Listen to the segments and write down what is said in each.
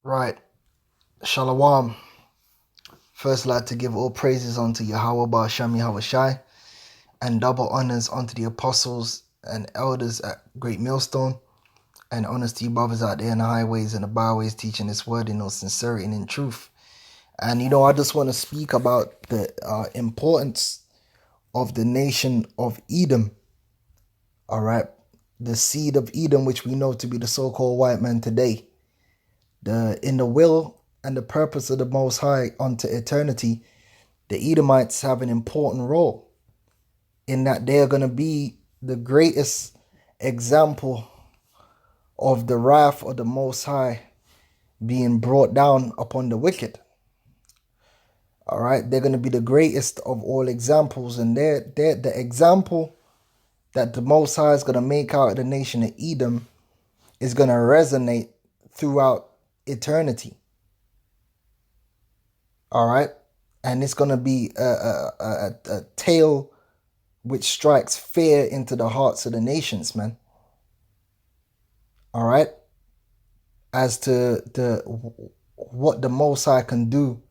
Right. Shalom. First, I'd like to give all praises unto Yahweh Ba'Shem Yahweh Shai, and double honors unto the apostles and elders at Great Millstone, and honors to you brothers out there in the highways and the byways teaching this word in all sincerity and in truth. And I just want to speak about the importance of the nation of Edom. All right. The seed of Edom, which we know to be the so-called white man today. In the will and the purpose of the Most High unto eternity, the Edomites have an important role in that they are going to be the greatest example of the wrath of the Most High being brought down upon the wicked. All right, they're going to be the greatest of all examples, and they're the example that the Most High is going to make out of the nation of Edom is going to resonate throughout eternity. All right, and it's going to be a tale which strikes fear into the hearts of the nations, man. All right, as to what the Most High can do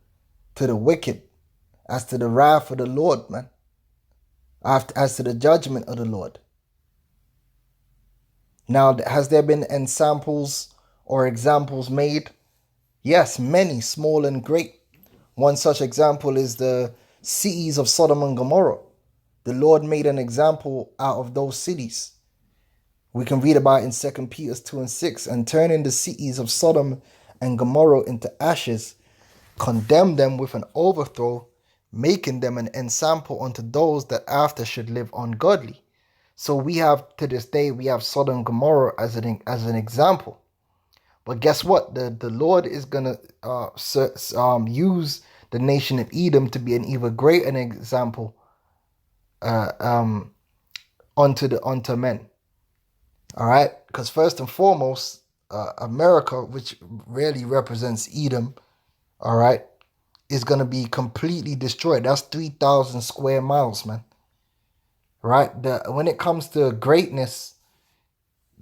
to the wicked, as to the wrath of the Lord, man, as to the judgment of the Lord. Now, has there been ensamples or examples made? Yes, many, small and great. One such example is the cities of Sodom and Gomorrah. The Lord made an example out of those cities. We can read about it in 2 Peter 2 and 6. And turning the cities of Sodom and Gomorrah into ashes, condemn them with an overthrow, making them an ensample unto those that after should live ungodly. So we have, to this day, we have Sodom and Gomorrah as an example. But guess what? The Lord is going to use the nation of Edom to be an even greater example unto men. All right? Because first and foremost, America, which really represents Edom, all right, is going to be completely destroyed. That's 3,000 square miles, man. Right? When it comes to greatness,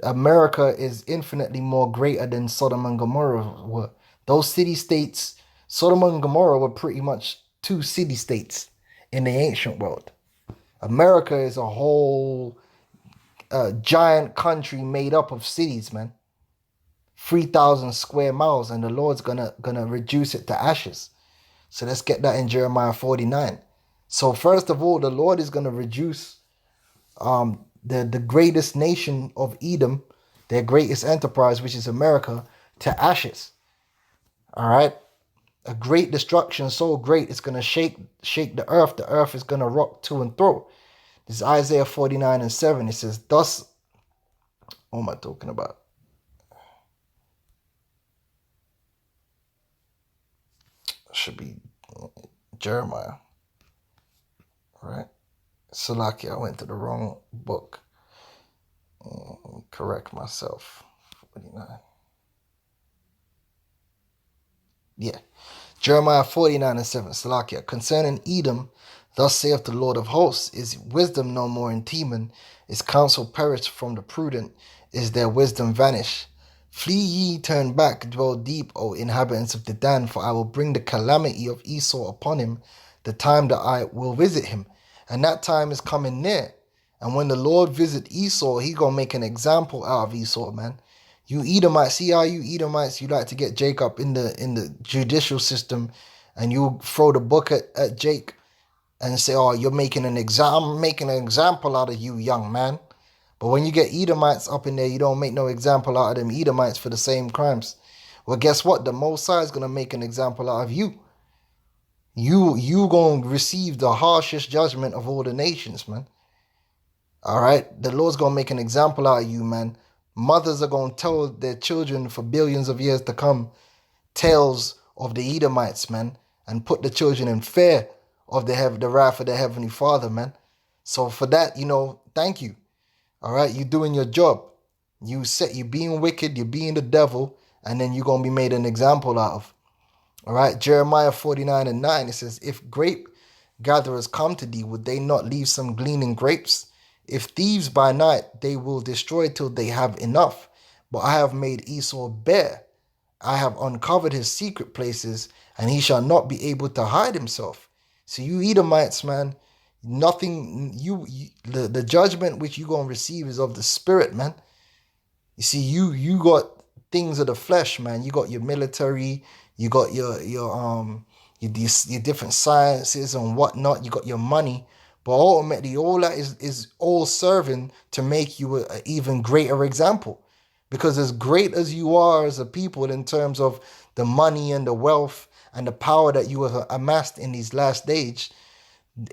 America is infinitely more greater than Sodom and Gomorrah were. Those city-states, Sodom and Gomorrah were pretty much two city-states in the ancient world. America is a whole giant country made up of cities, man. 3,000 square miles, and the Lord's gonna reduce it to ashes. So let's get that in Jeremiah 49. So first of all, the Lord is gonna reduce the greatest nation of Edom, their greatest enterprise, which is America, to ashes. All right, a great destruction, so great it's gonna shake the earth. The earth is gonna rock to and fro. This is Isaiah 49 and 7. It says, "Thus," what am I talking about? Should be Jeremiah, right? Salaki, I went to the wrong book. Correct myself. 49. Yeah. Jeremiah 49 and 7. Salakia. Concerning Edom, thus saith the Lord of hosts, is wisdom no more in Teman? Is counsel perished from the prudent? Is their wisdom vanished? Flee ye, turn back, dwell deep, O inhabitants of Dedan, for I will bring the calamity of Esau upon him, the time that I will visit him. And that time is coming near. And when the Lord visit Esau, he gonna make an example out of Esau, man. You Edomites, see how you Edomites, you like to get Jacob in the judicial system, and you throw the book at Jake and say, "Oh, you're making an example out of you, young man." But when you get Edomites up in there, you don't make no example out of them Edomites for the same crimes. Well, guess what? The Most High is gonna make an example out of you. You gonna receive the harshest judgment of all the nations, man. All right, the Lord's gonna make an example out of you, man. Mothers are gonna tell their children for billions of years to come tales of the Edomites, man, and put the children in fear of the wrath of their heavenly Father, man. So for that, thank you. All right, you doing your job. You being wicked, you're being the devil, and then you're gonna be made an example out of. All right, Jeremiah 49 and 9. It says, "If grape gatherers come to thee, would they not leave some gleaning grapes? If thieves by night, they will destroy till they have enough. But I have made Esau bare, I have uncovered his secret places, and he shall not be able to hide himself. So you Edomites, man, nothing, the judgment which you gonna receive is of the spirit, man. You see, you got things of the flesh, man. You got your military, you got your different sciences and whatnot. You got your money, but ultimately, all that is all serving to make you an even greater example. Because as great as you are as a people in terms of the money and the wealth and the power that you have amassed in these last days,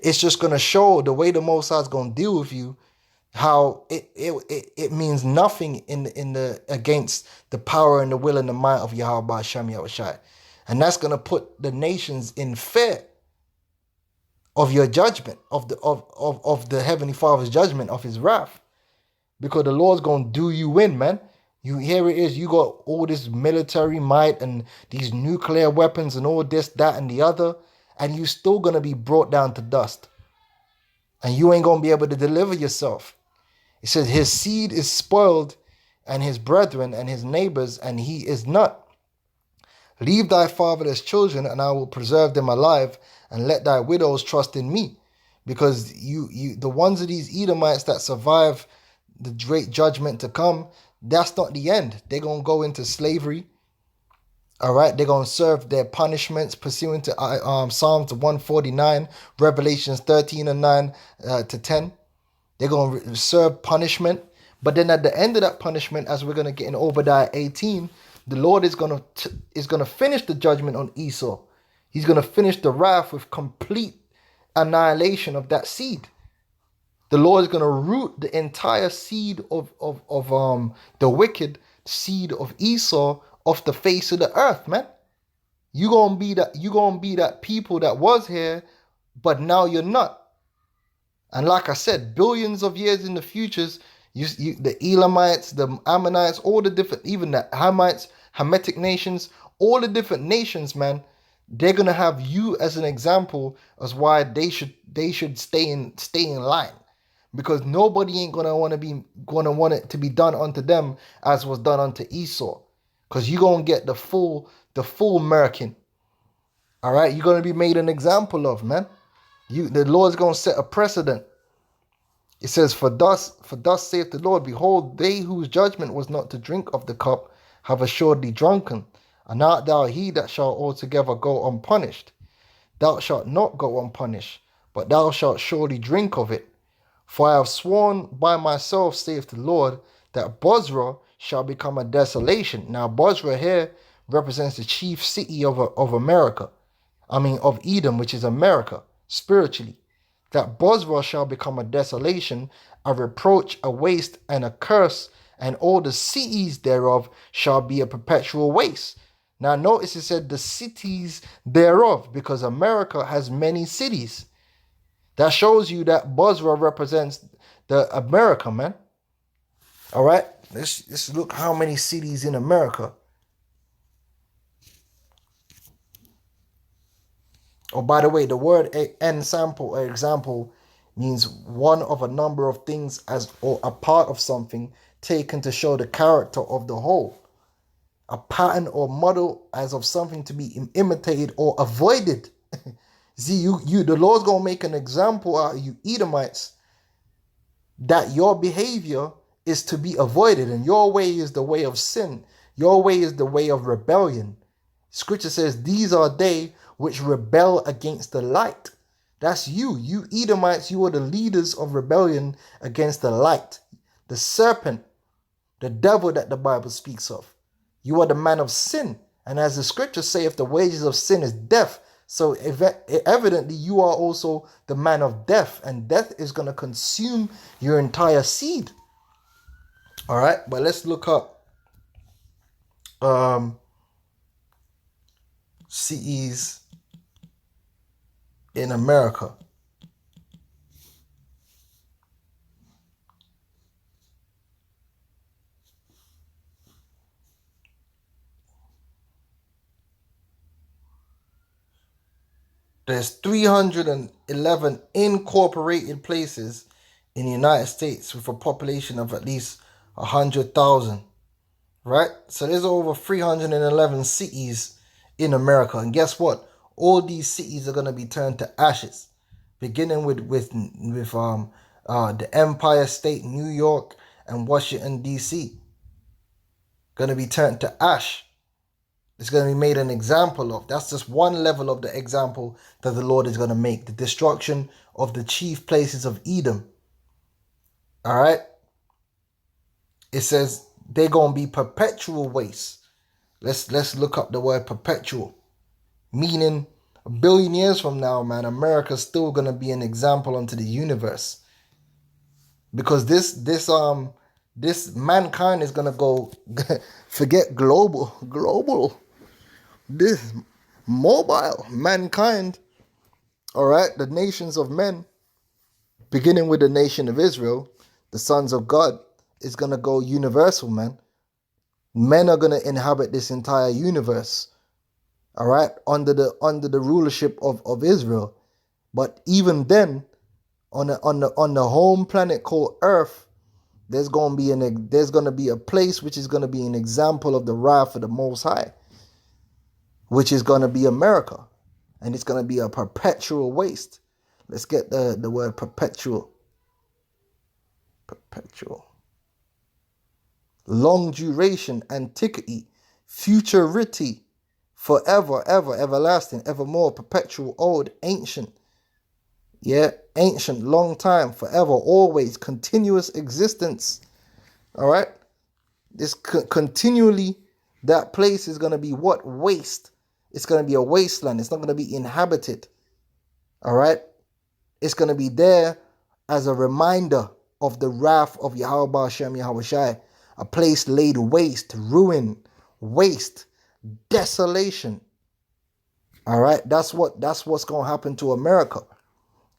it's just gonna show the way the Most High is gonna deal with you, how it means nothing in the against the power and the will and the might of Yahweh Shem Yahushai. And that's gonna put the nations in fear of your judgment, of the Heavenly Father's judgment, of his wrath. Because the Lord's gonna do you in, man. You here it is, you got all this military might and these nuclear weapons and all this, that, and the other, and you still gonna be brought down to dust. And you ain't gonna be able to deliver yourself. It says his seed is spoiled, and his brethren and his neighbors, and he is not. Leave thy fatherless children, and I will preserve them alive, and let thy widows trust in me. Because the ones of these Edomites that survive the great judgment to come, that's not the end. They're going to go into slavery. All right, they're going to serve their punishments pursuant to Psalms 149, Revelations 13 and 9 to 10. They're going to serve punishment. But then at the end of that punishment, as we're going to get in Obadiah 18, the Lord is going to finish the judgment on Esau. He's going to finish the wrath with complete annihilation of that seed. The Lord is going to root the entire seed of the wicked seed of Esau off the face of the earth, man. You're gonna be that people that was here, but now you're not. And like I said, billions of years in the futures, the Elamites, the Ammonites, all the different, even the Hamites, Hamitic nations, all the different nations, man, they're gonna have you as an example as why they should stay in line. Because nobody ain't gonna want it to be done unto them as was done unto Esau. Because you're gonna get the full American. All right, you're gonna be made an example of, man. The Lord's gonna set a precedent. It says, for thus saith the Lord, behold, they whose judgment was not to drink of the cup have assuredly drunken, and art thou he that shall altogether go unpunished. Thou shalt not go unpunished, but thou shalt surely drink of it. For I have sworn by myself, saith the Lord, that Bozrah shall become a desolation. Now, Bozrah here represents the chief city of America. Of Edom, which is America, spiritually. That Bozrah shall become a desolation, a reproach, a waste, and a curse, and all the cities thereof shall be a perpetual waste. Now, notice it said the cities thereof, because America has many cities. That shows you that Bozrah represents the America, man. All right, let's look how many cities in America. Oh, by the way, the word ensample or example means one of a number of things as or a part of something taken to show the character of the whole. A pattern or model as of something to be imitated or avoided. See, the Lord's gonna make an example out of you Edomites, that your behavior is to be avoided, and your way is the way of sin. Your way is the way of rebellion. Scripture says, these are they which rebel against the light. That's you. You Edomites, you are the leaders of rebellion against the light. The serpent, the devil that the Bible speaks of. You are the man of sin. And as the scriptures say, if the wages of sin is death, so evidently you are also the man of death, and death is going to consume your entire seed. All right, but let's look up cities in America. There's 311 incorporated places in the United States with a population of at least 100,000. right? So there's over 311 cities in America, and guess what? All these cities are gonna be turned to ashes, beginning with the Empire State, New York, and Washington D.C. Gonna be turned to ash. It's gonna be made an example of. That's just one level of the example that the Lord is gonna make. The destruction of the chief places of Edom. All right. It says they're gonna be perpetual waste. Let's look up the word perpetual, meaning a billion years from now, man, America's still gonna be an example unto the universe, because this mankind is gonna go forget global, this mobile mankind. All right, the nations of men, beginning with the nation of Israel, the sons of God, is gonna go universal, man. Men are gonna inhabit this entire universe. All right, under the rulership of Israel. But even then, on the home planet called Earth, there's gonna be a place which is gonna be an example of the wrath of the Most High, which is gonna be America, and it's gonna be a perpetual waste. Let's get the word perpetual. Perpetual. Long duration, antiquity, futurity, forever, ever, everlasting, evermore, perpetual, old, ancient. Yeah, ancient, long time, forever, always, continuous existence. All right? This continually, that place is going to be what? Waste. It's going to be a wasteland. It's not going to be inhabited. All right? It's going to be there as a reminder of the wrath of Yahweh Hashem Yahweh Shai. A place laid waste, ruin, waste, desolation. All right? That's what's going to happen to America.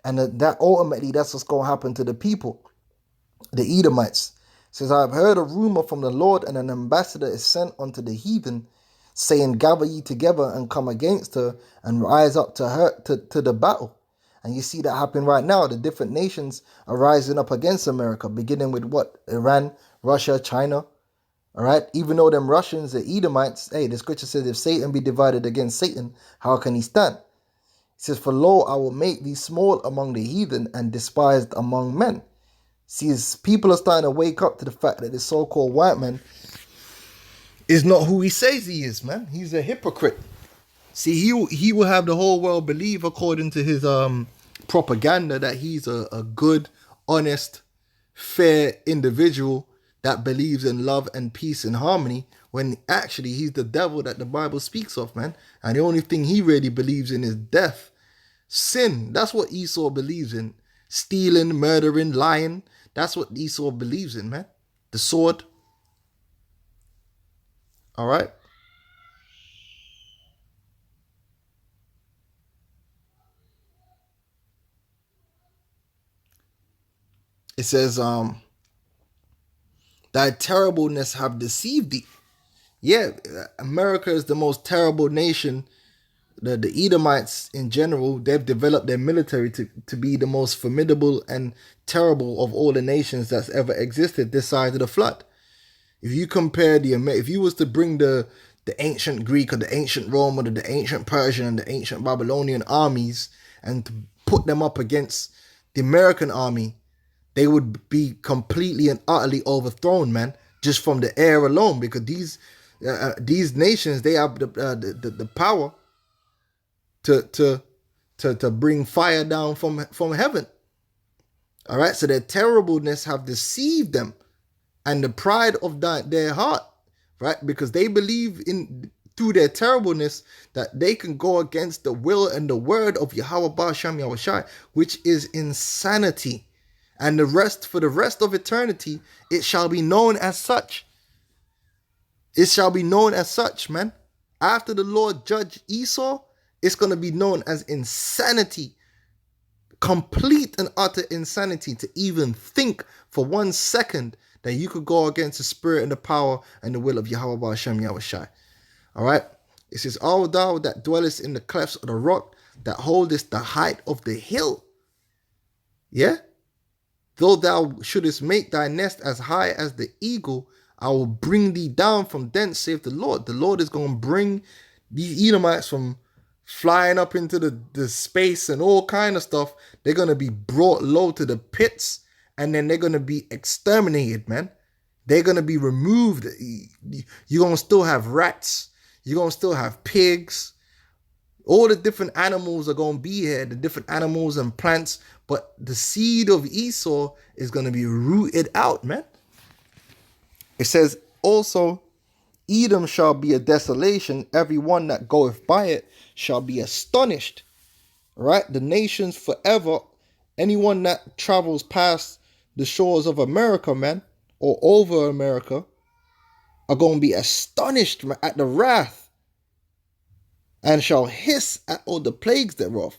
And that ultimately, that's what's going to happen to the people, the Edomites. It says, I have heard a rumor from the Lord, and an ambassador is sent unto the heathen, saying, gather ye together and come against her, and rise up to her to the battle. And you see that happen right now. The different nations are rising up against America, beginning with what? Iran, Russia, China. All right? Even though them Russians, the Edomites, hey, the scripture says, if Satan be divided against Satan, how can he stand? It says, for lo, I will make thee small among the heathen and despised among men. See, as people are starting to wake up to the fact that this so-called white man is not who he says he is, man. He's a hypocrite. See, he will have the whole world believe, according to his propaganda, that he's a good, honest, fair individual that believes in love and peace and harmony, when actually he's the devil that the Bible speaks of, man. And the only thing he really believes in is death, sin. That's what Esau believes in. Stealing, murdering, lying. That's what Esau believes in, man. The sword. All right. It says, thy terribleness have deceived thee. Yeah, America is the most terrible nation. The Edomites in general, they've developed their military to be the most formidable and terrible of all the nations that's ever existed this side of the flood. If you compare if you was to bring the ancient Greek or the ancient Rome or the ancient Persian and the ancient Babylonian armies and to put them up against the American army, they would be completely and utterly overthrown, man, just from the air alone, because these nations, they have the power to bring fire down from heaven. All right, so their terribleness have deceived them, and the pride of their heart, right? Because they believe in through their terribleness that they can go against the will and the word of Yahweh Ba'asham Yahushai, which is insanity. And for the rest of eternity, it shall be known as such. It shall be known as such, man. After the Lord judged Esau, it's going to be known as insanity. Complete and utter insanity to even think for 1 second that you could go against the spirit and the power and the will of Yahweh Ba'asham Yahushai. All right. It says, O thou that dwellest in the clefts of the rock, that holdest the height of the hill. Yeah. Though thou shouldest make thy nest as high as the eagle, I will bring thee down from thence, saith the Lord. The Lord is going to bring these Edomites from flying up into the space and all kind of stuff. They're going to be brought low to the pits, and then they're going to be exterminated, man. They're going to be removed. You're going to still have rats. You're going to still have pigs. All the different animals are going to be here, the different animals and plants, but the seed of Esau is going to be rooted out, man. It says, also, Edom shall be a desolation, every one that goeth by it shall be astonished. Right? The nations forever, anyone that travels past the shores of America, man, or over America, are going to be astonished at the wrath, and shall hiss at all the plagues thereof,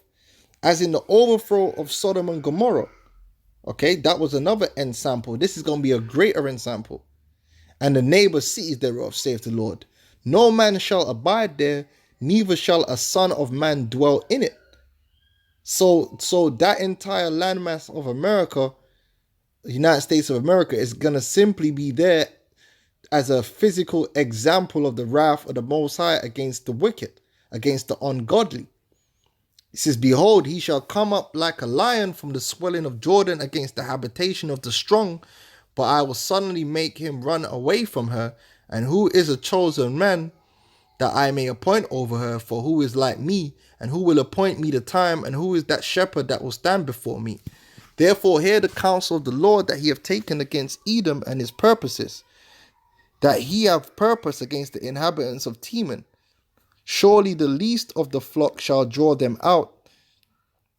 as in the overthrow of Sodom and Gomorrah. Okay, that was another ensample. This is going to be a greater ensample. And the neighbor cities thereof, saith the Lord. No man shall abide there, neither shall a son of man dwell in it. So that entire landmass of America, the United States of America, is going to simply be there as a physical example of the wrath of the Most High against the wicked, against the ungodly. It says, behold, he shall come up like a lion from the swelling of Jordan against the habitation of the strong, but I will suddenly make him run away from her. And who is a chosen man, that I may appoint over her? For who is like me, and who will appoint me the time, and who is that shepherd that will stand before me? Therefore hear the counsel of the Lord that he hath taken against Edom and his purposes, that he hath purpose against the inhabitants of Teman. Surely the least of the flock shall draw them out.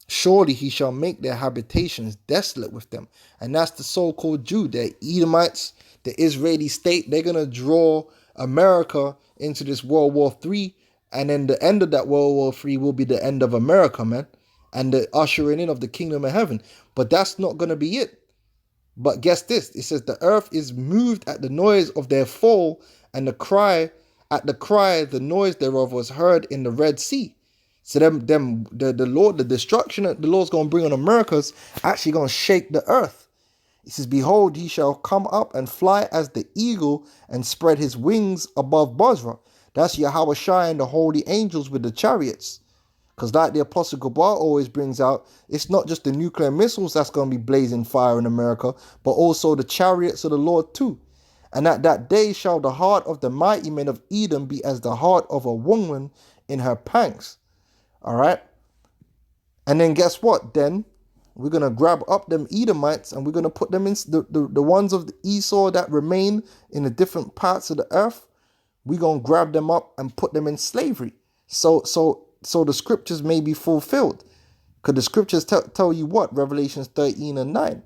Surely he shall make their habitations desolate with them. And that's the so-called Jew, the Edomites, the Israeli state. They're going to draw America into this World War III. And then the end of that World War III will be the end of America, man. And the ushering in of the kingdom of heaven. But that's not going to be it. But guess this. It says the earth is moved at the noise of their fall, and the noise thereof was heard in the Red Sea. So the Lord, the destruction that the Lord's going to bring on America is actually going to shake the earth. It says, behold, he shall come up and fly as the eagle and spread his wings above Bozrah. That's Yahweh Shai and the holy angels with the chariots. Because like the Apostle Gabar always brings out, it's not just the nuclear missiles that's going to be blazing fire in America, but also the chariots of the Lord too. And at that day shall the heart of the mighty men of Edom be as the heart of a woman in her pangs. All right. And then guess what? Then we're going to grab up them Edomites and we're going to put them in the ones of the Esau that remain in the different parts of the earth. We're going to grab them up and put them in slavery. So the scriptures may be fulfilled. Because the scriptures tell you what? Revelations 13 and 9.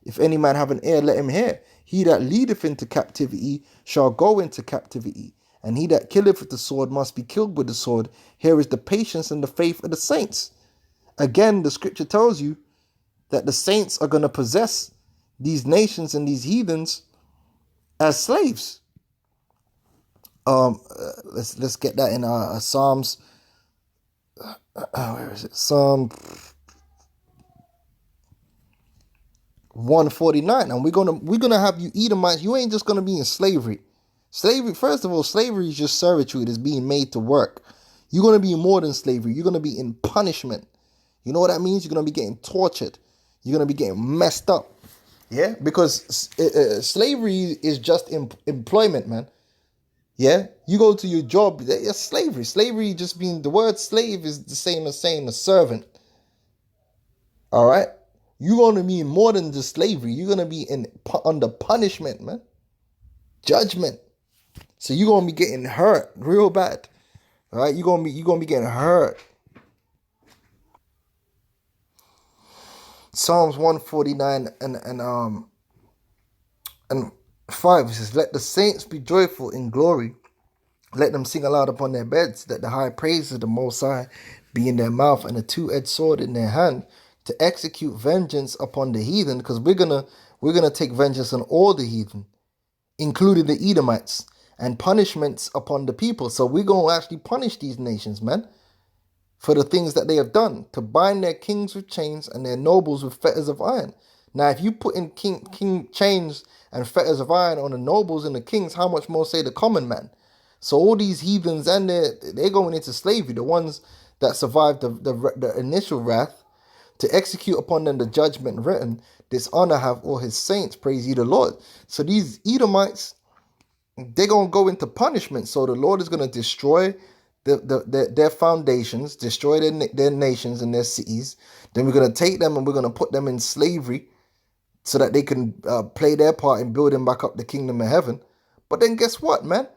If any man have an ear, let him hear. He that leadeth into captivity shall go into captivity. And he that killeth with the sword must be killed with the sword. Here is the patience and the faith of the saints. Again, the scripture tells you that the saints are going to possess these nations and these heathens as slaves. Let's get that in Psalms. Where is it? Psalm 149. And we're gonna have you Edomites. You ain't just gonna be in slavery. Slavery, first of all, slavery is just servitude. It's being made to work. You're gonna be more than slavery. You're gonna be in punishment. You know what that means? You're gonna be getting tortured. You're gonna be getting messed up. Yeah, because slavery is just employment, man. Yeah, you go to your job. It's slavery. Slavery just means the word slave is the same as saying a servant. All right, you're gonna be more than just slavery. You're gonna be under punishment, man. Judgment. So you're gonna be getting hurt real bad. All right, you're gonna be getting hurt. Psalms 149 and 5 says, let the saints be joyful in glory. Let them sing aloud upon their beds, that the high praise of the Most High be in their mouth and a two-edged sword in their hand, to execute vengeance upon the heathen, because we're gonna take vengeance on all the heathen, including the Edomites, and punishments upon the people. So we're gonna actually punish these nations, man, for the things that they have done, to bind their kings with chains and their nobles with fetters of iron. Now, if you put in king chains and fetters of iron on the nobles and the kings, how much more say the common man? So all these heathens, and they're going into slavery, the ones that survived the initial wrath, to execute upon them the judgment written, dishonor have all his saints, praise ye the Lord. So these Edomites, they're going to go into punishment. So the Lord is going to destroy their foundations, destroy their nations and their cities. Then we're going to take them and we're going to put them in slavery so that they can play their part in building back up the kingdom of heaven. But then guess what, man?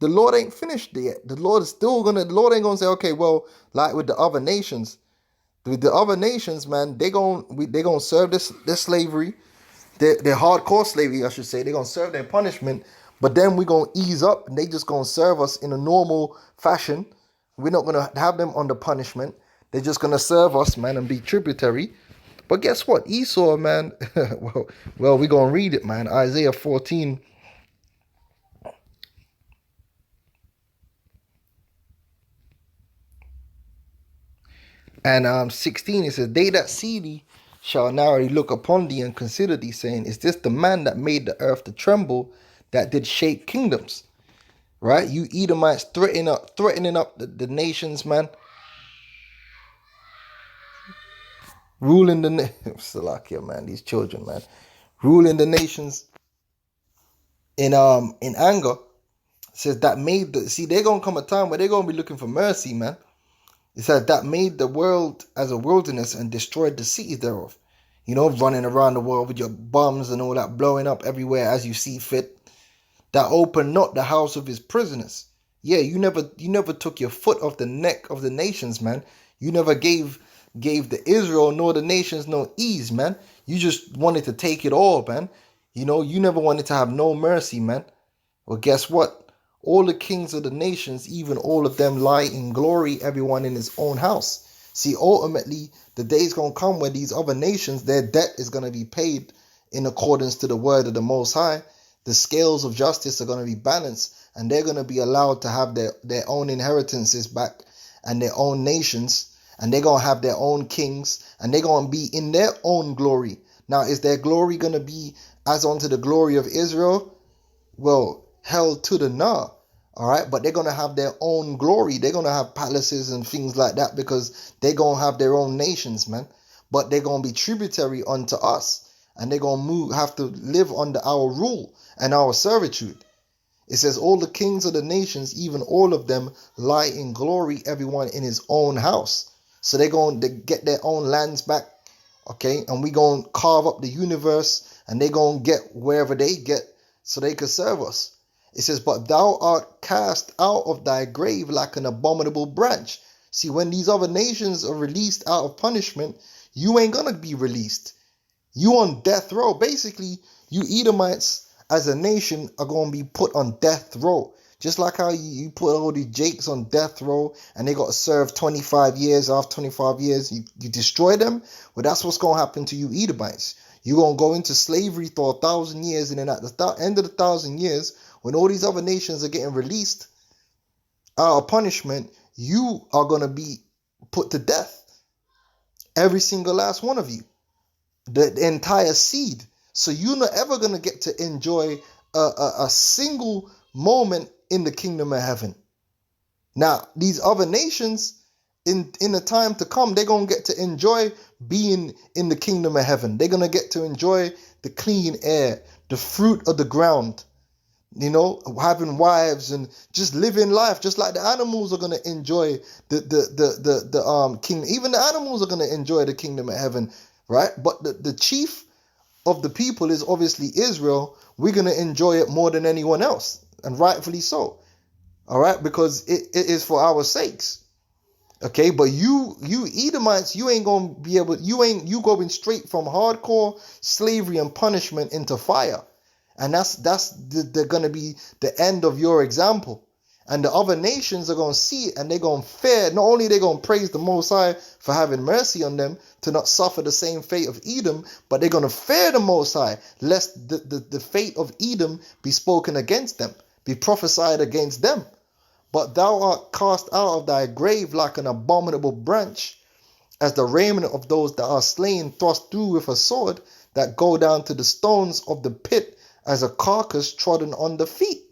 The Lord ain't finished yet. The Lord ain't going to say, okay, well, like with the other nations, man, they gonna serve this slavery, their hardcore slavery, I should say. They're gonna serve their punishment, but then we're gonna ease up and they just gonna serve us in a normal fashion. We're not gonna have them under punishment. They're just gonna serve us, man, and be tributary. But guess what? Esau, man, well, we're gonna read it, man. Isaiah 14. And 16, it says, they that see thee shall narrowly look upon thee and consider thee, saying, is this the man that made the earth to tremble, that did shake kingdoms? Right? You Edomites threatening up the nations, man. Ruling the Salakia, man, these children, man. Ruling the nations in anger. It says that made they're gonna come a time where they're gonna be looking for mercy, man. It says that made the world as a wilderness and destroyed the cities thereof. You know, running around the world with your bums and all that, blowing up everywhere as you see fit. That opened not the house of his prisoners. Yeah, you never took your foot off the neck of the nations, man. You never gave the Israel nor the nations no ease, man. You just wanted to take it all, man. You know, you never wanted to have no mercy, man. Well, guess what? All the kings of the nations, even all of them, lie in glory, everyone in his own house. See, ultimately, the day's going to come where these other nations, their debt is going to be paid in accordance to the word of the Most High. The scales of justice are going to be balanced, and they're going to be allowed to have their own inheritances back and their own nations, and they're going to have their own kings, and they're going to be in their own glory. Now, is their glory going to be as unto the glory of Israel? Well, held to the nah, all right, but they're gonna have their own glory. They're gonna have palaces and things like that because they're gonna have their own nations, man. But they're gonna be tributary unto us, and they're gonna have to live under our rule and our servitude. It says all the kings of the nations, even all of them, lie in glory, everyone in his own house. So they're going to get their own lands back, okay, and we gonna carve up the universe, and they're gonna get wherever they get so they could serve us. It says, but thou art cast out of thy grave like an abominable branch. See, when these other nations are released out of punishment, you ain't gonna be released. You on death row. Basically, you Edomites as a nation are gonna be put on death row. Just like how you put all these Jakes on death row and they got to serve 25 years. After 25 years, you destroy them. Well, that's what's gonna happen to you Edomites. You're gonna go into slavery for 1,000 years, and then at the end of the 1,000 years, when all these other nations are getting released out of punishment, you are going to be put to death. Every single last one of you. The entire seed. So you're not ever going to get to enjoy a single moment in the kingdom of heaven. Now, these other nations, in the time to come, they're going to get to enjoy being in the kingdom of heaven. They're going to get to enjoy the clean air, the fruit of the ground. You know, having wives and just living life, just like the animals are gonna enjoy the kingdom. Even the animals are gonna enjoy the kingdom of heaven, right? But the chief of the people is obviously Israel. We're gonna enjoy it more than anyone else, and rightfully so. All right, because it is for our sakes. Okay, but you Edomites, you ain't gonna be able. You going straight from hardcore slavery and punishment into fire. And that's going to be the end of your example. And the other nations are going to see it, and they're going to fear. Not only they're going to praise the Most High for having mercy on them to not suffer the same fate of Edom, but they're going to fear the Most High, lest the fate of Edom be spoken against them, be prophesied against them. But thou art cast out of thy grave like an abominable branch, as the raiment of those that are slain thrust through with a sword. that go down to the stones of the pit as a carcass trodden on the feet.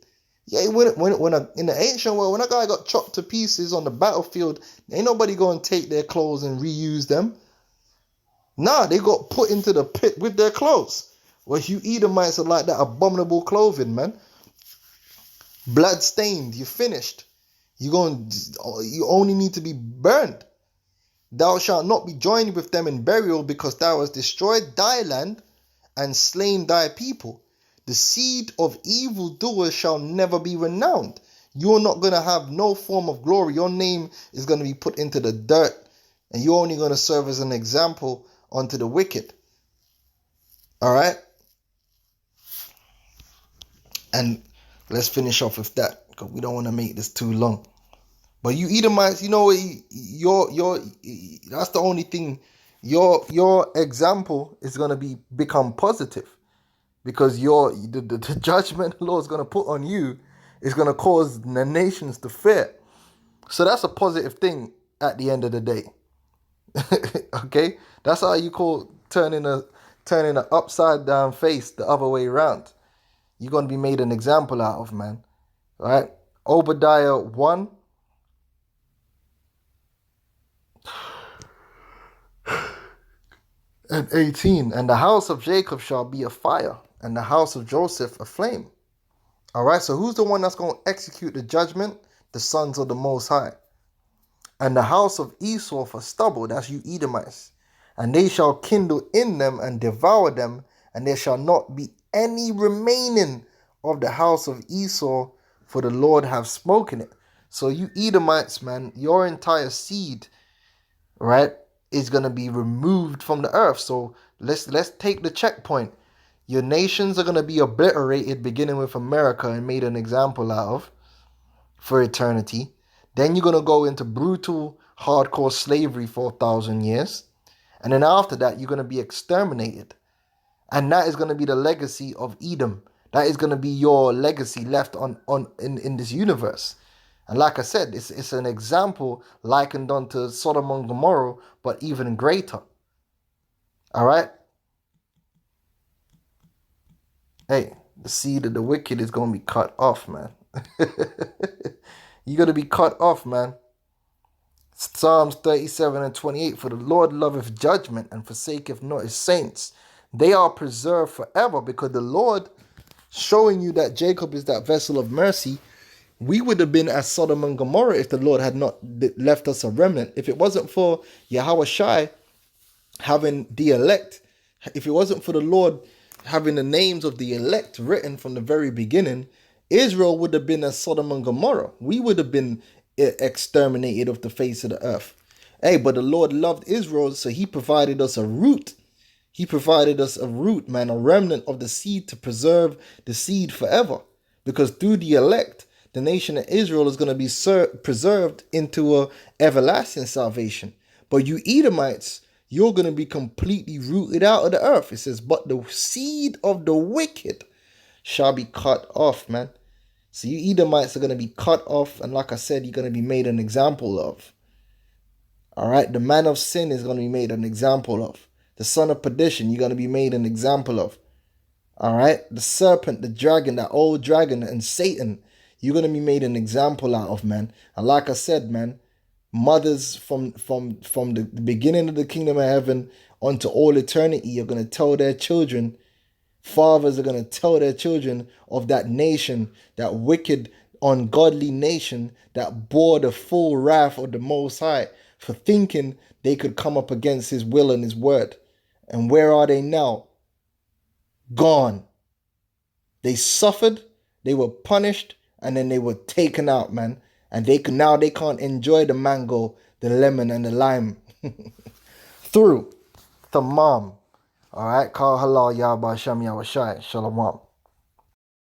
Yeah, in the ancient world, when a guy got chopped to pieces on the battlefield, ain't nobody going to take their clothes and reuse them. Nah, they got put into the pit with their clothes. Well, you Edomites are like that abominable clothing, man. Blood stained, you're finished. You only need to be burned. Thou shalt not be joined with them in burial, because thou hast destroyed thy land and slain thy people. The seed of evildoers shall never be renowned. You're not going to have no form of glory. Your name is going to be put into the dirt, and you're only going to serve as an example unto the wicked. All right? And let's finish off with that, because we don't want to make this too long. But you Edomites, you know what? That's the only thing. Your example is going to become positive, because the judgment the Lord is going to put on you is going to cause the nations to fear. So that's a positive thing at the end of the day. Okay, that's how you call turning an upside down face the other way around. You're going to be made an example out of, man. All right, Obadiah 1. And 18, and the house of Jacob shall be a fire, and the house of Joseph a flame. All right, so who's the one that's going to execute the judgment? The sons of the Most High. And the house of Esau for stubble, that's you Edomites. And they shall kindle in them and devour them, and there shall not be any remaining of the house of Esau, for the Lord have spoken it. So you Edomites, man, your entire seed, right, is going to be removed from the earth. So let's take the checkpoint. Your nations are going to be obliterated, beginning with America, and made an example out of for eternity. Then you're going to go into brutal, hardcore slavery for 1,000 years. And then after that, you're going to be exterminated. And that is going to be the legacy of Edom. That is going to be your legacy left in this universe. And like I said, it's an example likened unto Sodom and Gomorrah, but even greater. All right? Hey, the seed of the wicked is going to be cut off, man. You're going to be cut off, man. Psalms 37 and 28, for the Lord loveth judgment and forsaketh not his saints. They are preserved forever, because the Lord, showing you that Jacob is that vessel of mercy, we would have been as Sodom and Gomorrah if the Lord had not left us a remnant. If it wasn't for Yahweh Shai having the elect, if it wasn't for the Lord having the names of the elect written from the very beginning, Israel would have been as Sodom and Gomorrah. We would have been exterminated off the face of the earth. Hey, but the Lord loved Israel, so he provided us a root. He provided us a root, man, a remnant of the seed to preserve the seed forever. Because through the elect, the nation of Israel is going to be preserved into a everlasting salvation. But you Edomites, you're going to be completely rooted out of the earth. It says, but the seed of the wicked shall be cut off, man. So you Edomites are going to be cut off. And like I said, you're going to be made an example of. All right. The man of sin is going to be made an example of. The son of perdition, you're going to be made an example of. All right. The serpent, the dragon, that old dragon, and Satan, you're going to be made an example out of, man. And like I said, man, mothers from the beginning of the kingdom of heaven unto all eternity are going to tell their children. Fathers are going to tell their children of that nation, that wicked, ungodly nation that bore the full wrath of the Most High for thinking they could come up against his will and his word. And where are they now? Gone. They suffered, they were punished, and then they were taken out, man. And they can't enjoy the mango, the lemon, and the lime. Through. Tamam. All right. Call halal Yahba Shem Yahweh Shai. Shalom.